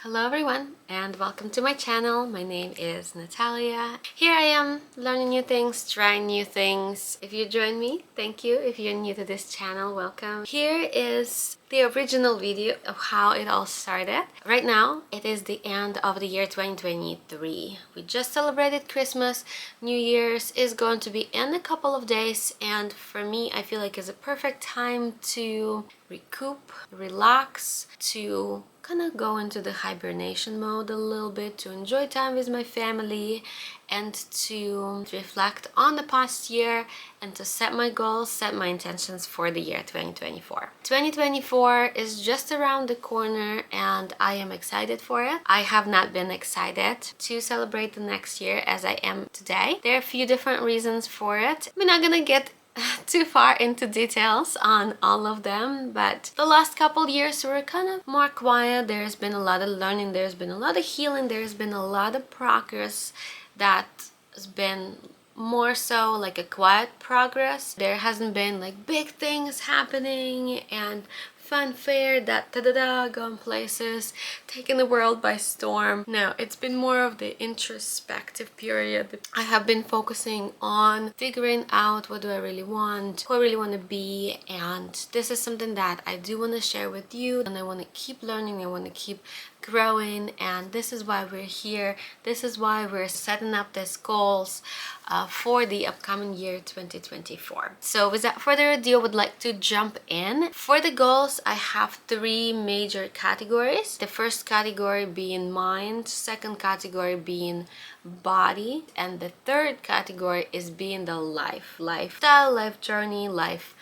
Hello everyone and welcome to my channel. My name is Natalia. Here I am learning new things, trying new things. If you join me, thank you. If you're new to this channel, welcome. Here is the original video of how it all started. Right now, it is the end of the year 2023. We just celebrated Christmas. New Year's is going to be in a couple of days, and for me, I feel like it's a perfect time to recoup, relax, to kind of go into the hibernation mode a little bit, to enjoy time with my family and to reflect on the past year and to set my goals, set my intentions for the year 2024. 2024 is just around the corner and I am excited for it. I have not been excited to celebrate the next year as I am today. There are a few different reasons for it. We're not gonna get too far into details on all of them, but the last couple years were kind of more quiet. There's been a lot of learning, there's been a lot of healing, there's been a lot of progress that has been more so like a quiet progress. There hasn't been like big things happening and fanfare that da-da-da going places, taking the world by storm. No, it's been more of the introspective period. I have been focusing on figuring out what do I really want, who I really want to be, and this is something that I do want to share with you, and I want to keep learning, I want to keep growing, and this is why we're here. This is why we're setting up these goals for the upcoming year 2024. So without further ado, I would like to jump in. For the goals, I have three major categories. The first category being mind, second category being body, and the third category is being the lifestyle, life journey, life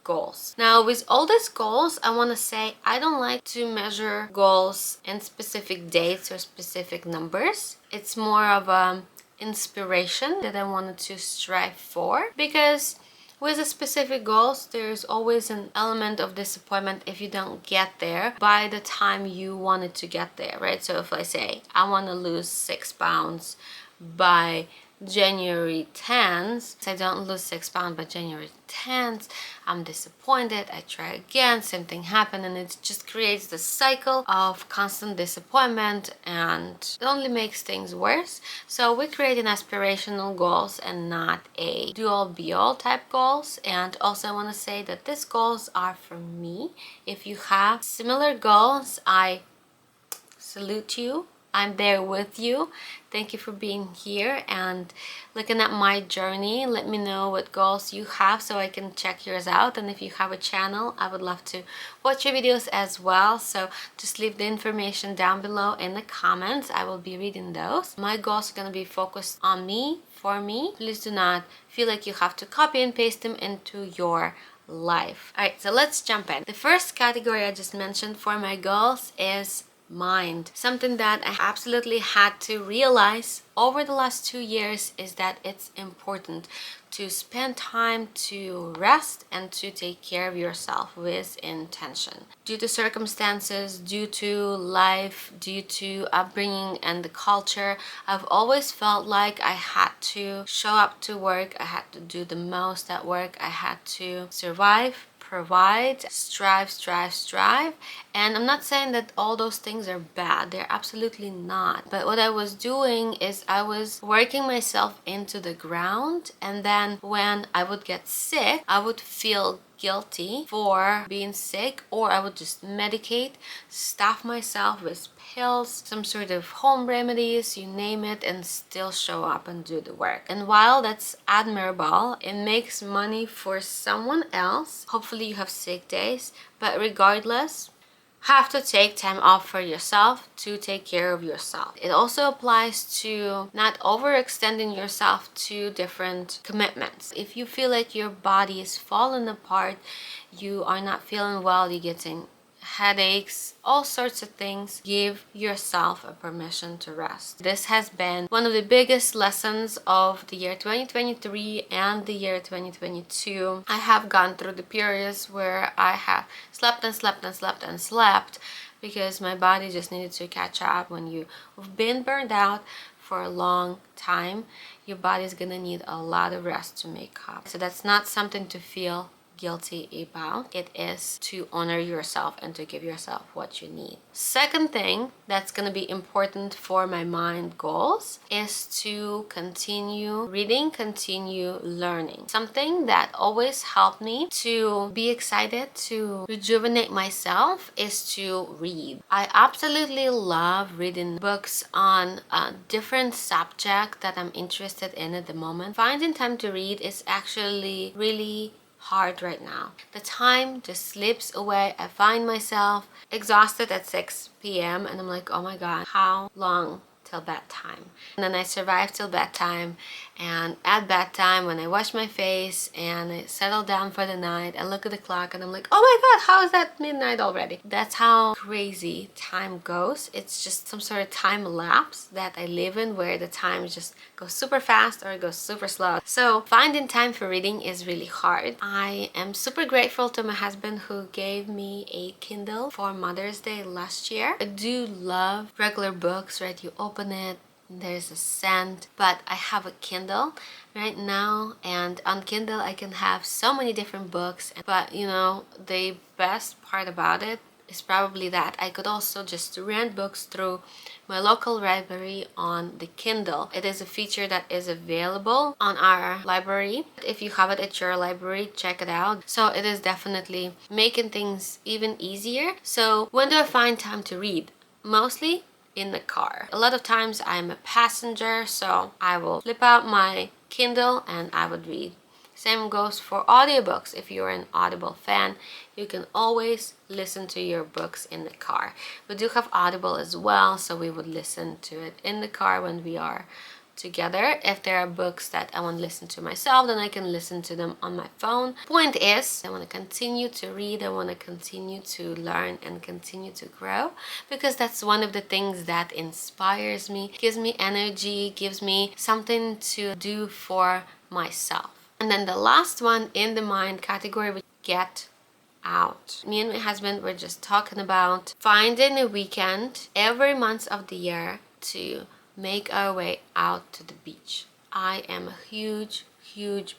goals. Now, with all these goals, I want to say I don't like to measure goals in specific dates or specific numbers. It's more of a inspiration that I wanted to strive for, because with the specific goals, there's always an element of disappointment if you don't get there by the time you wanted to get there, right? So if I say I want to lose 6 pounds by January 10th, I don't lose 6 pounds by January 10th, I'm disappointed, I try again, same thing happened, and it just creates the cycle of constant disappointment and it only makes things worse. So we're creating aspirational goals and not a do-all be-all type goals. And also I want to say that these goals are for me. If you have similar goals, I salute you. I'm there with you. Thank you for being here and looking at my journey. Let me know what goals you have so I can check yours out. And if you have a channel, I would love to watch your videos as well. So just leave the information down below in the comments. I will be reading those. My goals are going to be focused on me, for me. Please do not feel like you have to copy and paste them into your life. Alright, so let's jump in. The first category I just mentioned for my goals is mind. Something that I absolutely had to realize over the last 2 years is that it's important to spend time to rest and to take care of yourself with intention. Due to circumstances, due to life, due to upbringing and the culture, I've always felt like I had to show up to work, I had to do the most at work, I had to survive, provide, strive. And I'm not saying that all those things are bad. They're absolutely not. But what I was doing is I was working myself into the ground, and then when I would get sick, I would feel guilty for being sick, or I would just medicate, stuff myself with pills, some sort of home remedies, you name it, and still show up and do the work. And while that's admirable, it makes money for someone else. Hopefully you have sick days, but regardless, have to take time off for yourself to take care of yourself. It also applies to not overextending yourself to different commitments. If you feel like your body is falling apart, you are not feeling well, you're getting headaches, all sorts of things, give yourself a permission to rest. This has been one of the biggest lessons of the year 2023 and the year 2022. I have gone through the periods where I have slept because my body just needed to catch up. When you've been burned out for a long time, your body's gonna need a lot of rest to make up. So that's not something to feel guilty about. It is to honor yourself and to give yourself what you need. Second thing that's going to be important for my mind goals is to continue reading, continue learning. Something that always helped me to be excited, to rejuvenate myself, is to read. I absolutely love reading books on a different subject that I'm interested in at the moment. Finding time to read is actually really hard right now. The time just slips away. I find myself exhausted at 6 p.m. and I'm like, oh my god, how long till bedtime? And then I survive till bedtime, and at bedtime when I wash my face and I settle down for the night, I look at the clock and I'm like, oh my god, how is that midnight already? That's how crazy time goes. It's just some sort of time lapse that I live in, where the time just goes super fast or it goes super slow. So finding time for reading is really hard. I am super grateful to my husband who gave me a Kindle for Mother's Day last year. I do love regular books, right? You open it, there's a scent, but I have a Kindle right now, and on Kindle I can have so many different books. But you know, the best part about it is probably that I could also just rent books through my local library on the Kindle. It is a feature that is available on our library. If you have it at your library, check it out. So it is definitely making things even easier. So when do I find time to read? Mostly in the car. A lot of times I'm a passenger, so I will flip out my Kindle and I would read. Same goes for audiobooks. If you're an Audible fan, you can always listen to your books in the car. We do have Audible as well, so we would listen to it in the car when we are together. If there are books that I want to listen to myself, then I can listen to them on my phone. Point is, I want to continue to read, I want to continue to learn and continue to grow, because that's one of the things that inspires me, gives me energy, gives me something to do for myself. And then the last one in the mind category would get out. Me and my husband were just talking about finding a weekend every month of the year to make our way out to the beach. I am a huge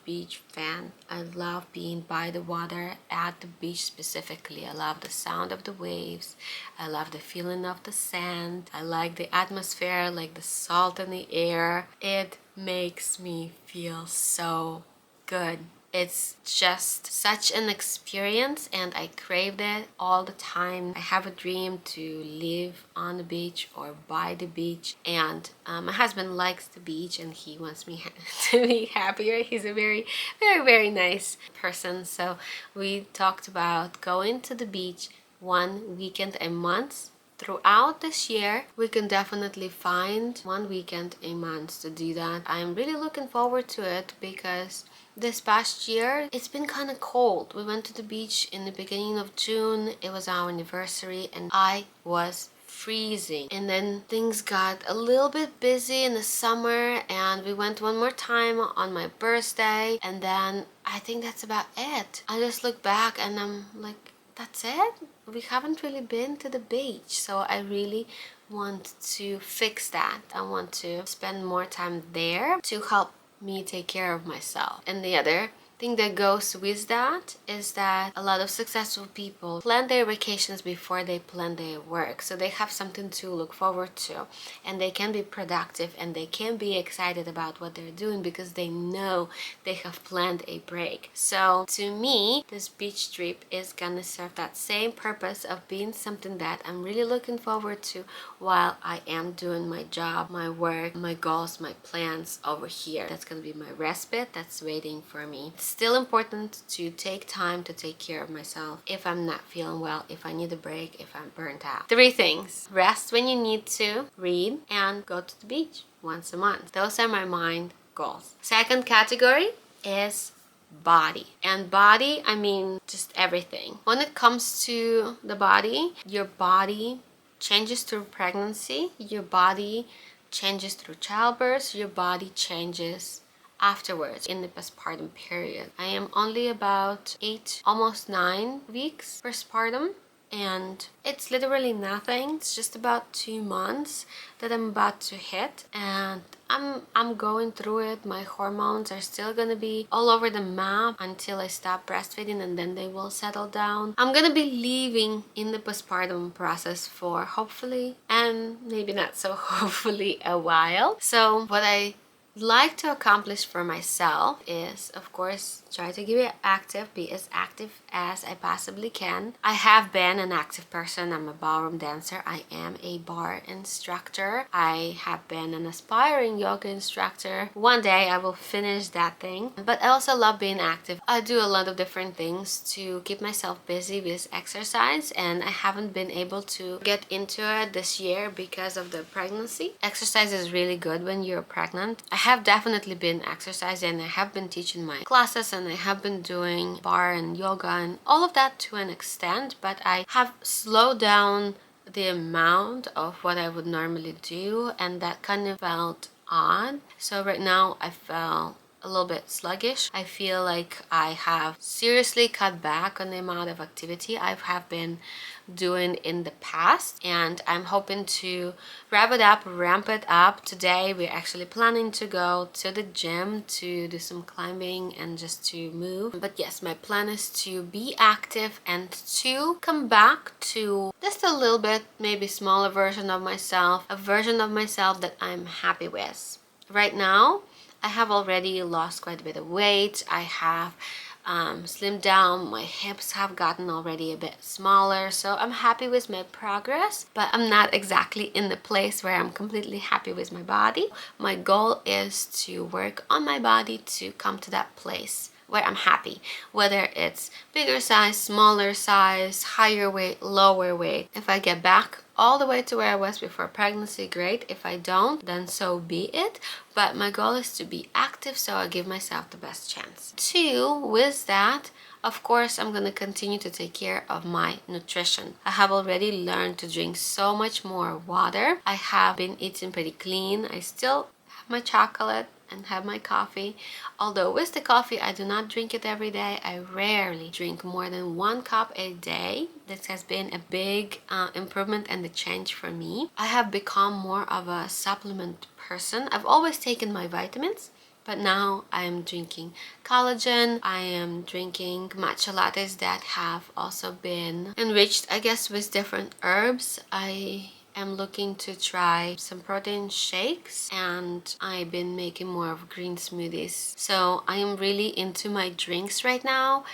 beach fan. I love being by the water, at the beach specifically. I love the sound of the waves. I love the feeling of the sand. I like the atmosphere, like the salt in the air. It makes me feel so good. It's just such an experience and I craved it all the time. I have a dream to live on the beach or by the beach, and my husband likes the beach and he wants me to be happier. He's a very nice person, so we talked about going to the beach one weekend a month. Throughout this year, we can definitely find one weekend a month to do that. I'm really looking forward to it because this past year, it's been kind of cold. We went to the beach in the beginning of June. It was our anniversary and I was freezing. And then things got a little bit busy in the summer and we went one more time on my birthday. And then I think that's about it. I just look back and I'm like, that's it? We haven't really been to the beach. So I really want to fix that. I want to spend more time there to help me take care of myself. And the other thing that goes with that is that a lot of successful people plan their vacations before they plan their work, so they have something to look forward to and they can be productive and they can be excited about what they're doing because they know they have planned a break. So to me, this beach trip is gonna serve that same purpose of being something that I'm really looking forward to while I am doing my job, my work, my goals, my plans over here. That's gonna be my respite that's waiting for me. It's still important to take time to take care of myself if I'm not feeling well, if I need a break, if I'm burnt out. 3 things: rest when you need to, read, and go to the beach once a month. Those are my mind goals. Second category is body. And body, I mean just everything. When it comes to the body, your body changes through pregnancy, your body changes through childbirth, your body changes afterwards in the postpartum period. I am only about 8, almost 9 weeks postpartum, and it's literally nothing. It's just about 2 months that I'm about to hit, and I'm going through it. My hormones are still gonna be all over the map until I stop breastfeeding, and then they will settle down. I'm gonna be leaving in the postpartum process for hopefully, and maybe not so hopefully, a while. So what I like to accomplish for myself is, of course, try to be as active as I possibly can. I have been an active person. I'm a ballroom dancer. I am a bar instructor. I have been an aspiring yoga instructor. One day I will finish that thing. But I also love being active. I do a lot of different things to keep myself busy with exercise, and I haven't been able to get into it this year because of the pregnancy. Exercise is really good when you're pregnant. I have definitely been exercising. I have been teaching my classes, and I have been doing bar and yoga and all of that to an extent, but I have slowed down the amount of what I would normally do, and that kind of felt odd. So right now I felt a little bit sluggish. I feel like I have seriously cut back on the amount of activity I have been doing in the past, and I'm hoping to ramp it up. Today we're actually planning to go to the gym to do some climbing and just to move. But yes, my plan is to be active and to come back to just a little bit, maybe smaller version of myself, a version of myself that I'm happy with. Right now I have already lost quite a bit of weight. I have slimmed down. My hips have gotten already a bit smaller, so I'm happy with my progress, but I'm not exactly in the place where I'm completely happy with my body. My goal is to work on my body to come to that place where I'm happy, whether it's bigger size, smaller size, higher weight, lower weight. If I get back all the way to where I was before pregnancy, great. If I don't, then so be it. But my goal is to be active, so I give myself the best chance. Two, with that, of course, I'm going to continue to take care of my nutrition. I have already learned to drink so much more water. I have been eating pretty clean. I still have my chocolate and have my coffee. Although with the coffee, I do not drink it every day. I rarely drink more than 1 cup a day. This has been a big improvement and a change for me. I have become more of a supplement person. I've always taken my vitamins, but now I am drinking collagen. I am drinking matcha lattes that have also been enriched, I guess, with different herbs. I'm looking to try some protein shakes, and I've been making more of green smoothies. So I am really into my drinks right now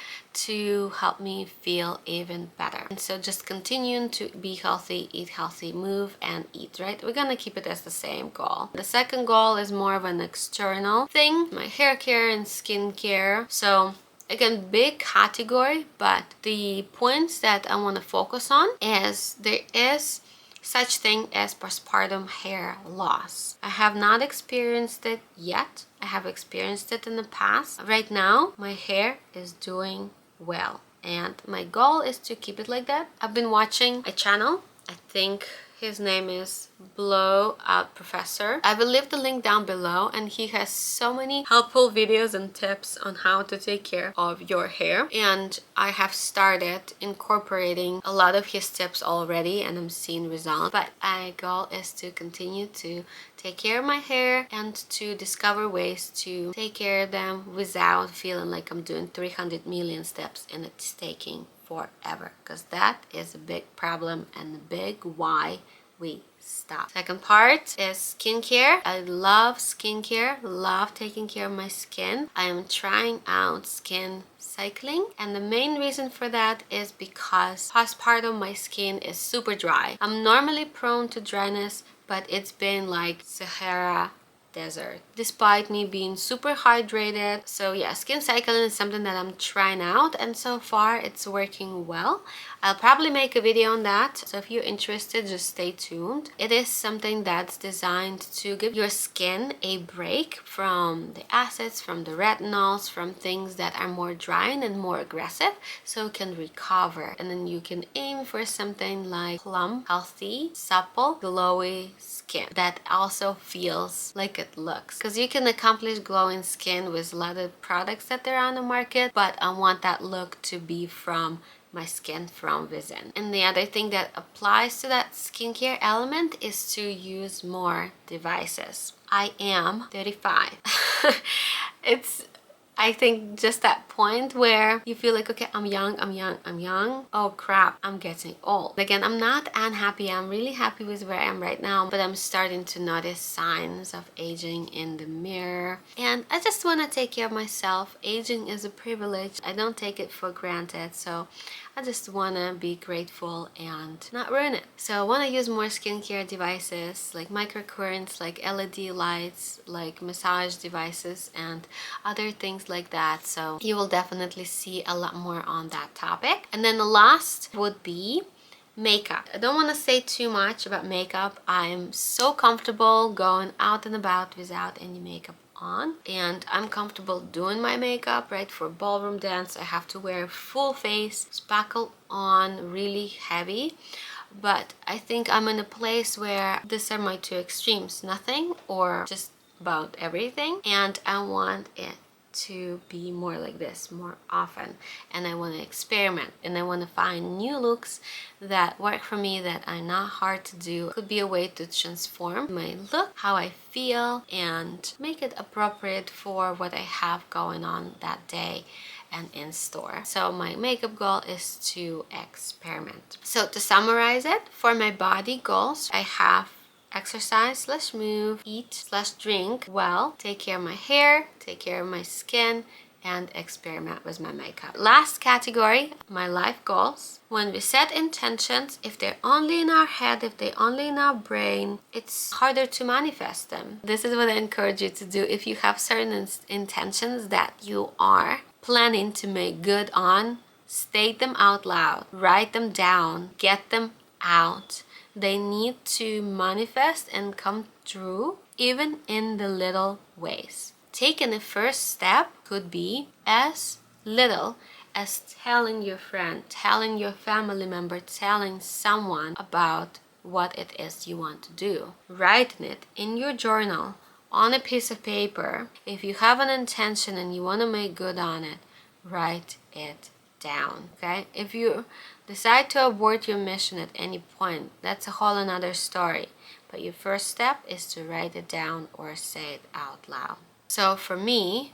to help me feel even better. And so just continuing to be healthy, eat healthy, move and eat, right? We're gonna keep it as the same goal. The second goal is more of an external thing, my hair care and skin care. So again, big category, but the points that I want to focus on is there is such thing as postpartum hair loss. I have not experienced it yet. I have experienced it in the past. Right now, my hair is doing well, and my goal is to keep it like that. I've been watching a channel. I think his name is Blowout Professor. I will leave the link down below, and he has so many helpful videos and tips on how to take care of your hair, and I have started incorporating a lot of his tips already, and I'm seeing results. But my goal is to continue to take care of my hair and to discover ways to take care of them without feeling like I'm doing 300 million steps and it's taking forever, because that is a big problem and a big why we stop. Second part is skincare. I love skincare, love taking care of my skin. I am trying out skin cycling, and the main reason for that is because postpartum my skin is super dry. I'm normally prone to dryness, but it's been like Sahara desert despite me being super hydrated. So yeah, skin cycling is something that I'm trying out, and so far it's working well. I'll probably make a video on that, so if you're interested, just stay tuned. It is something that's designed to give your skin a break from the acids, from the retinols, from things that are more drying and more aggressive, so it can recover. And then you can aim for something like plump, healthy, supple, glowy skin that also feels like it looks, because you can accomplish glowing skin with a lot of products that are on the market, but I want that look to be from my skin from within. And the other thing that applies to that skincare element is to use more devices. I am 35. It's, I think, just that point where you feel like, okay, I'm young. Oh crap, I'm getting old. Again, I'm not unhappy. I'm really happy with where I am right now, but I'm starting to notice signs of aging in the mirror. And I just want to take care of myself. Aging is a privilege. I don't take it for granted. So I just want to be grateful and not ruin it. So I want to use more skincare devices like microcurrents, like LED lights, like massage devices and other things like that. So you will definitely see a lot more on that topic. And then the last would be makeup. I don't want to say too much about makeup. I'm so comfortable going out and about without any makeup on, and I'm comfortable doing my makeup, right? For ballroom dance I have to wear full face, spackle on really heavy, but I think I'm in a place where these are my two extremes, nothing or just about everything, and I want it to be more like this more often, and I want to experiment and I want to find new looks that work for me, that are not hard to do. It could be a way to transform my look, how I feel, and make it appropriate for what I have going on that day and in store. So my makeup goal is to experiment. So to summarize it, for my body goals, I have exercise / move, eat / drink well, take care of my hair, take care of my skin, and experiment with my makeup. Last category, my life goals. When we set intentions, if they're only in our head, if they're only in our brain, it's harder to manifest them. This is what I encourage you to do. If you have certain intentions that you are planning to make good on, state them out loud, write them down, get them out. They need to manifest and come true, even in the little ways. Taking the first step could be as little as telling your friend, telling your family member, telling someone about what it is you want to do. Writing it in your journal, on a piece of paper. If you have an intention and you want to make good on it, write it down, okay? If you decide to abort your mission at any point, that's a whole another story. But your first step is to write it down or say it out loud. So for me,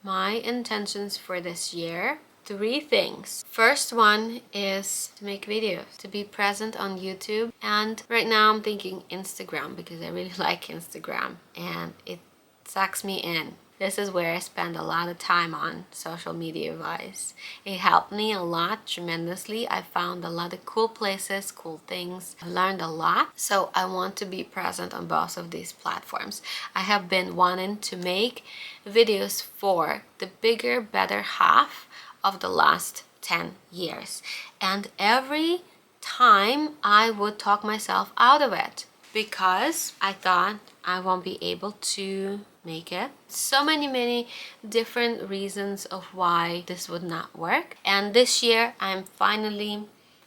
my intentions for this year, 3 things. First one is to make videos, to be present on YouTube. And right now I'm thinking Instagram because I really like Instagram and it sucks me in. This is where I spend a lot of time on social media wise. It helped me a lot tremendously. I found a lot of cool places, cool things. I learned a lot. So I want to be present on both of these platforms. I have been wanting to make videos for the bigger, better half of the last 10 years. And every time I would talk myself out of it because I thought I won't be able to make it. So many different reasons of why this would not work. And this year I'm finally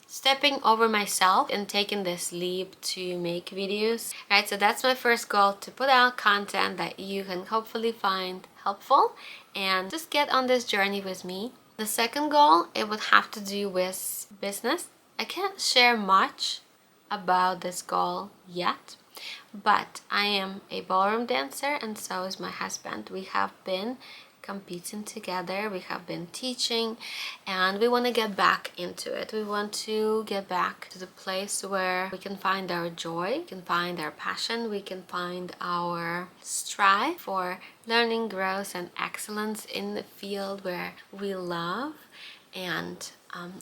stepping over myself and taking this leap to make videos. Right, so that's my first goal, to put out content that you can hopefully find helpful and just get on this journey with me. The second goal, it would have to do with business. I can't share much about this goal yet, but I am a ballroom dancer and so is my husband. We have been competing together, we have been teaching, and we want to get back into it. We want to get back to the place where we can find our joy, we can find our passion, we can find our strive for learning, growth, and excellence in the field where we love. And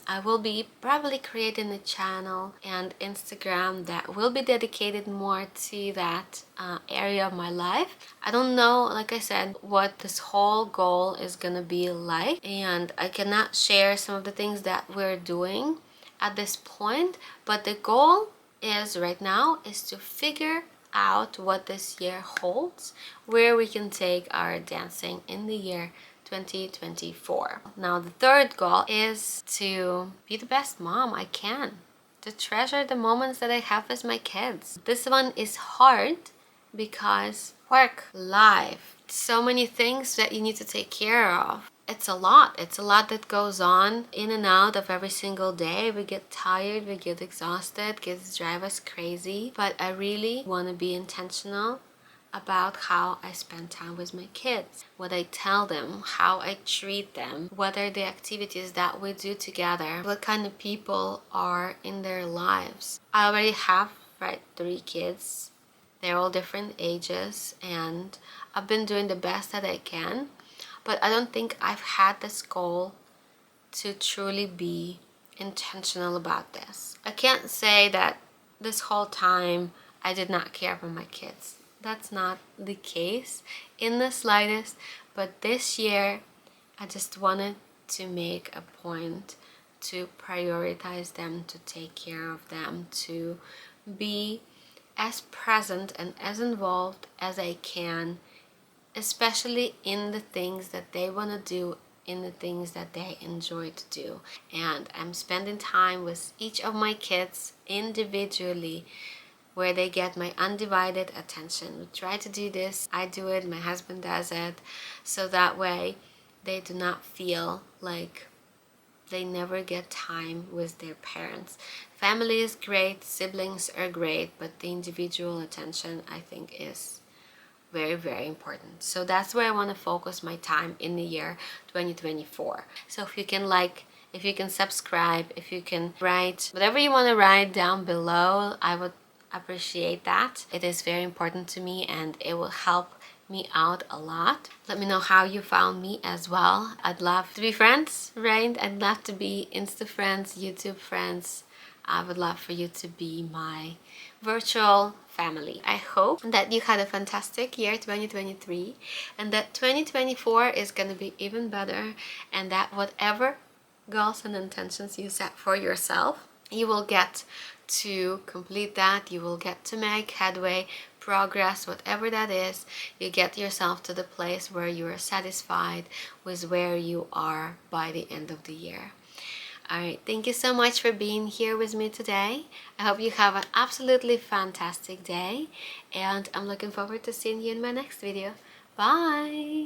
I will be probably creating a channel and Instagram that will be dedicated more to that area of my life. I don't know, like I said, what this whole goal is gonna be like, and I cannot share some of the things that we're doing at this point, but the goal is right now is to figure out what this year holds, where we can take our dancing in the year 2024. Now the third goal is to be the best mom I can, to treasure the moments that I have with my kids. This one is hard because work, life, so many things that you need to take care of. it's a lot. It's a lot that goes on in and out of every single day. We get tired, we get exhausted, kids drive us crazy. But I really want to be intentional about how I spend time with my kids, what I tell them, how I treat them, what are the activities that we do together, what kind of people are in their lives. I already have, right, 3 kids. They're all different ages, and I've been doing the best that I can, but I don't think I've had this goal to truly be intentional about this. I can't say that this whole time I did not care for my kids. That's not the case in the slightest, but this year I just wanted to make a point to prioritize them, to take care of them, to be as present and as involved as I can, especially in the things that they want to do, in the things that they enjoy to do. And I'm spending time with each of my kids individually, where they get my undivided attention. We try to do this. I do it, my husband does it, so that way they do not feel like they never get time with their parents. Family is great, siblings are great, but the individual attention, I think, is very, very important. So that's where I want to focus my time in the year 2024. So if you can like, if you can subscribe, if you can write whatever you want to write down below, I would appreciate that. It is very important to me and it will help me out a lot. Let me know how you found me as well. I'd love to be friends, right? I'd love to be Insta friends, YouTube friends. I would love for you to be my virtual family. I hope that you had a fantastic year 2023 and that 2024 is going to be even better, and that whatever goals and intentions you set for yourself, you will get to complete that. You will get to make headway, progress, whatever that is. You get yourself to the place where you are satisfied with where you are by the end of the year. Alright, thank you so much for being here with me today. I hope you have an absolutely fantastic day, and I'm looking forward to seeing you in my next video. Bye!